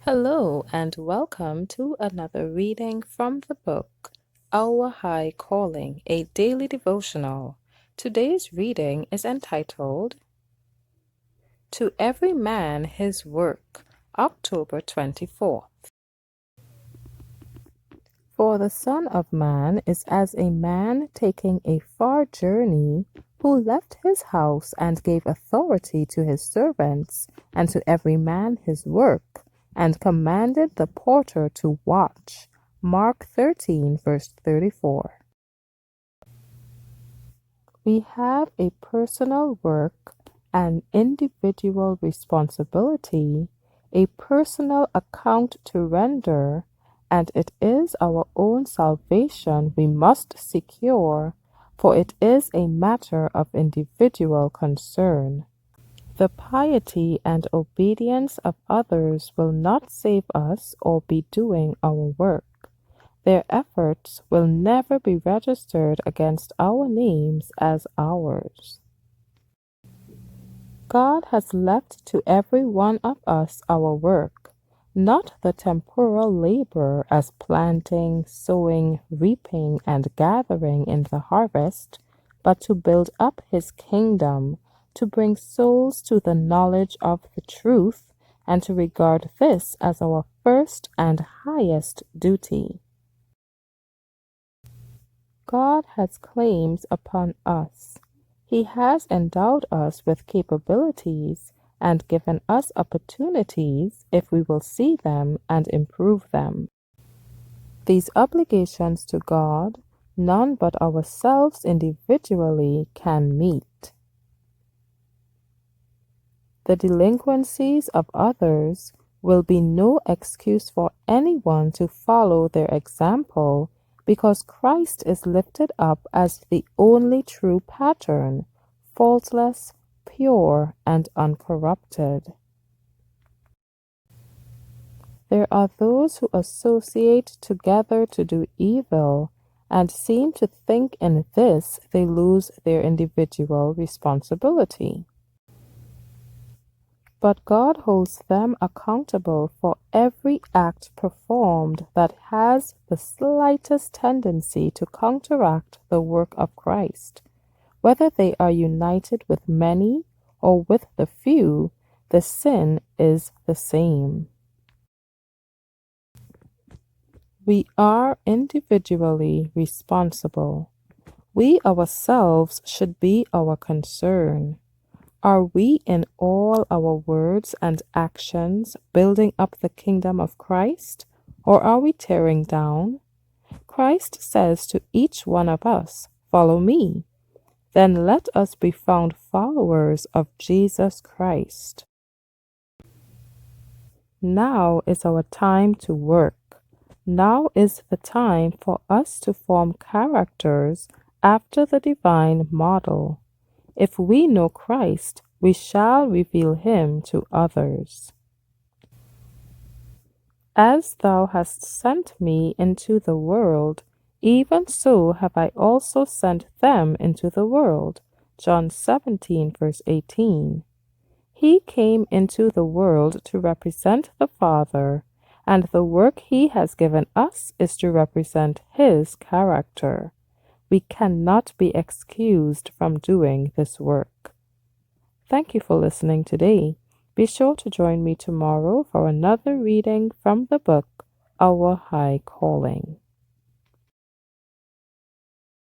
Hello and welcome to another reading from the book Our High Calling, a daily devotional. Today's reading is entitled To Every Man His Work, October 24th. For the Son of Man is as a man taking a far journey, who left his house and gave authority to his servants, and to every man his work, and commanded the porter to watch. Mark 13, verse 34. We have a personal work, an individual responsibility, a personal account to render, and it is our own salvation we must secure, for it is a matter of individual concern. The piety and obedience of others will not save us or be doing our work. Their efforts will never be registered against our names as ours. God has left to every one of us our work, not the temporal labor as planting, sowing, reaping, and gathering in the harvest, but to build up his kingdom, to bring souls to the knowledge of the truth, and to regard this as our first and highest duty. God has claims upon us. He has endowed us with capabilities and given us opportunities if we will see them and improve them. These obligations to God, none but ourselves individually can meet. The delinquencies of others will be no excuse for anyone to follow their example, because Christ is lifted up as the only true pattern, faultless, pure, and uncorrupted. There are those who associate together to do evil, and seem to think in this they lose their individual responsibility. But God holds them accountable for every act performed that has the slightest tendency to counteract the work of Christ. Whether they are united with many or with the few, the sin is the same. We are individually responsible. We ourselves should be our concern. Are we in all our words and actions building up the kingdom of Christ, or are we tearing down? Christ says to each one of us, "Follow me." Then let us be found followers of Jesus Christ. Now is our time to work. Now is the time for us to form characters after the divine model. If we know Christ, we shall reveal him to others. As thou hast sent me into the world, even so have I also sent them into the world. John 17, verse 18. He came into the world to represent the Father, and the work he has given us is to represent his character. We cannot be excused from doing this work. Thank you for listening today. Be sure to join me tomorrow for another reading from the book Our High Calling.